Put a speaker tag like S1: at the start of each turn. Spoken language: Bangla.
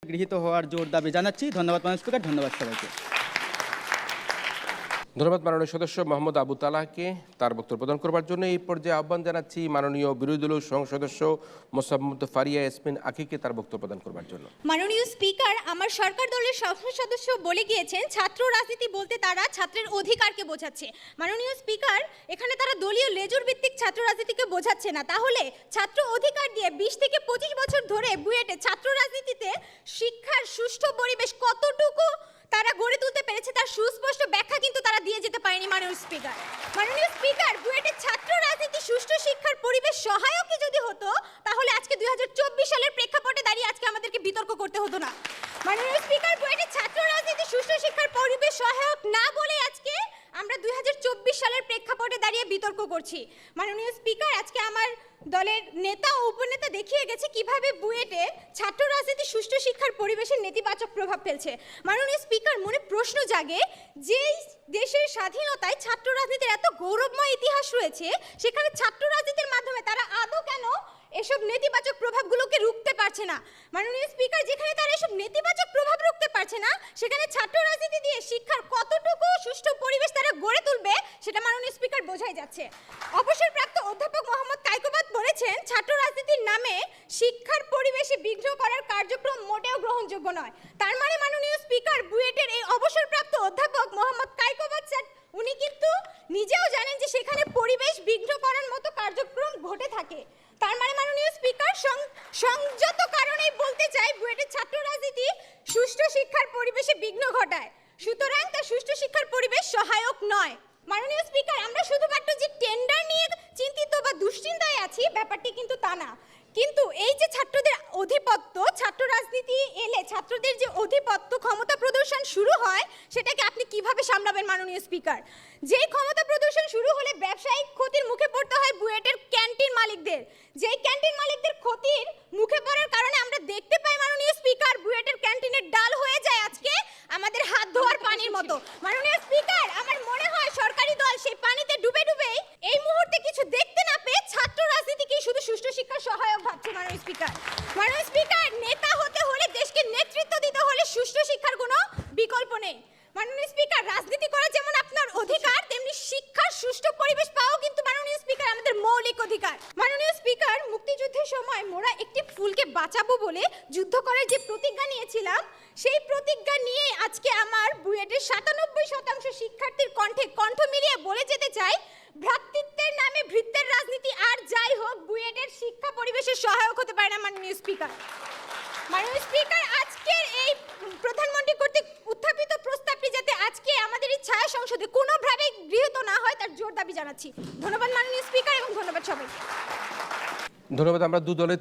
S1: গৃহীত হওয়ার জোর দাবি জানাচ্ছি। ধন্যবাদ মাননীয় স্পিকার, ধন্যবাদ সবাইকে।
S2: ধন্যবাদ মাননীয় সদস্য মোহাম্মদ আবু তালাহকে তার বক্তব্য প্রদান করবার জন্য। এই পর্যায়ে আহ্বান জানাচ্ছি মাননীয় বিরোধী দলীয় সংসদ সদস্য মোসাম্মদ ফারিয়া ইয়াসমিন আকিকে তার বক্তব্য প্রদান করবার জন্য।
S3: মাননীয় স্পিকার, আমার সরকার দলের সংসদ সদস্য বলে গিয়েছেন ছাত্র রাজনীতি বলতে তারা ছাত্রের অধিকারকে বোঝাচ্ছে। মাননীয় স্পিকার, এখানে তারা দলীয় লেজুর ভিত্তিক ছাত্র রাজনীতিকে বোঝাচ্ছে না। তাহলে ছাত্র অধিকার দিয়ে 20 থেকে 25 বছর ধরে বুয়েটে ছাত্র রাজনীতিতে শিক্ষার সুষ্ঠু পরিবেশ কতটুকু তারা গড়ে তুলতে পেরেছে তার সুস্পষ্ট ব্যাখ্যা কিন্তু তারা দিয়ে যেতে পারেনি। মাননীয় স্পিকার, বুয়েটের ছাত্র রাজনীতি সুষ্ঠু শিক্ষার পরিবেশ সহায়কই যদি হতো তাহলে আজকে 2024 সালের প্রেক্ষাপটে দাঁড়িয়ে আজকে আমাদেরকে বিতর্ক করতে হতো না। মাননীয় স্পিকার, বুয়েটের ছাত্র রাজনীতি সুষ্ঠু শিক্ষার পরিবেশ সহায়ক না বলে আজকে আমরা 2024 সালের প্রেক্ষাপটে দাঁড়িয়ে বিতর্ক করছি। মাননীয় স্পিকার, আজকে আমার দলের নেতা ও উপনেতা দেখিয়ে গেছে কিভাবে বুয়েটে ছাত্র রাজনীতি সুষ্ঠু শিক্ষার পরিবেশের নেতিবাচক প্রভাব ফেলছে। মাননীয় স্পিকার, মনে প্রশ্ন জাগে, যেই দেশের স্বাধীনতায় ছাত্র রাজনীতির এত গৌরবময় ইতিহাস রয়েছে, সেখানে ছাত্র রাজনীতির মাধ্যমে তারা আদৌ কেন এসব নেতিবাচক প্রভাবগুলোকে রুখতে পারছে না? মাননীয় স্পিকার, যেখানে তারা এসব নেতিবাচক প্রভাব রুখতে পারছে না, সেখানে ছাত্র রাজনীতি দিয়ে শিক্ষার কতটুকু সুষ্ঠু পরিবেশ তারা গড়ে তুলবে সেটা মাননীয় স্পিকার বোঝাই যাচ্ছে। অবসরপ্রাপ্ত অধ্যাপক মোহাম্মদ কায়কোবাদ বলেছেন, ছাত্র রাজনীতির নামে শিক্ষার পরিবেশে বিঘ্ন করার কার্যক্রম মোটেও গ্রহণযোগ্য নয়। তার মানে মাননীয় স্পিকার, বুয়েটের এই অবসরপ্রাপ্ত অধ্যাপক মোহাম্মদ কায়কোবাদ স্যার উনি কিন্তু নিজেও জানেন যে সেখানে পরিবেশ বিঘ্ন করার মতো কার্যক্রম ঘটে থাকে। তার মানে মাননীয় স্পিকার, সংযত কারণেই বলতে চাই বুয়েটের ছাত্র রাজনীতি সুষ্ঠু শিক্ষার পরিবেশে বিঘ্ন ঘটায়, সুতরাং তা সুষ্ঠু শিক্ষার পরিবেশ সহায়ক নয়। মাননীয় স্পিকার, আমরা শুধুমাত্র যে টেন্ডার নিয়ে চিন্তিত বা দুশ্চিন্তায় আছি ব্যাপারটি কিন্তু তা না। কিন্তু এই যে ছাত্রদের অধিপত্য, ছাত্র রাজনীতি এলে ছাত্রদের যে অধিপত্য ক্ষমতা প্রদর্শন শুরু হয়, সেটাকে আপনি কিভাবে সামলাবেন মাননীয় স্পিকার? যেই ক্ষমতা প্রদর্শন শুরু হলে ব্যবসায়িক ক্ষতির মুখে পড়তে হয় বুয়েটের ক্যান্টিন মালিকদের। যেই ক্যান্টিন মালিকদের ক্ষতির মুখে পড়ার কারণে আমরা দেখতে পাই মাননীয় স্পিকার, বুয়েটের ক্যান্টিনের ডাল হয়ে যায় আজকে আমাদের হাত ধোয়ার পানির মতো। মাননীয় স্পিকার, আমার মনে হয় সরকারি দল সেই পানিতে ডুবে ডুবে এই মুহূর্তে কিছু দেখতে না পেয়ে ছাত্র রাজনীতিকেই শুধু সুষ্ঠু শিক্ষার সহায়ক ভাবছে। মাননীয় স্পিকার, নেতা হতে হলে, দেশকে নেতৃত্ব দিতে হলে সুষ্ঠু শিক্ষার কোনো বিকল্প নেই। মাননীয় স্পিকার, রাজনীতি করা যেমন আপনার অধিকার, তেমনি শিক্ষার সুষ্ঠু পরিবেশ পাওয়াও কিন্তু মাননীয় স্পিকার আমাদের মৌলিক অধিকার। মাননীয় স্পিকার, মুক্তিযুদ্ধের সময় মোরা একটি ফুলকে বাঁচাবো বলে যুদ্ধ করার যে প্রতিজ্ঞা নিয়েছিলাম, সেই প্রতিজ্ঞা নিয়ে আজকে আমার বুয়েটের 97% শিক্ষার্থীর কণ্ঠে কণ্ঠ মিলিয়ে বলে যেতে চাই, ভ্রাতৃত্বের নামে ভৃত্যের রাজনীতি আর যাই হোক বুয়েটের শিক্ষা পরিবেশের সহায়ক হতে পারে না। মাননীয় স্পিকার, আজকের এই প্রধানমন্ত্রী কর্তৃক উত্থাপিত প্রস্তাবটি যাতে আজকে আমাদের এই ছায়া সংসদে কোনোভাবে গৃহীত না হয় তার জোর দাবি জানাচ্ছি। ধন্যবাদ মাননীয় স্পিকার এবং ধন্যবাদ সবাইকে।
S2: ধন্যবাদ। আমরা দু দলের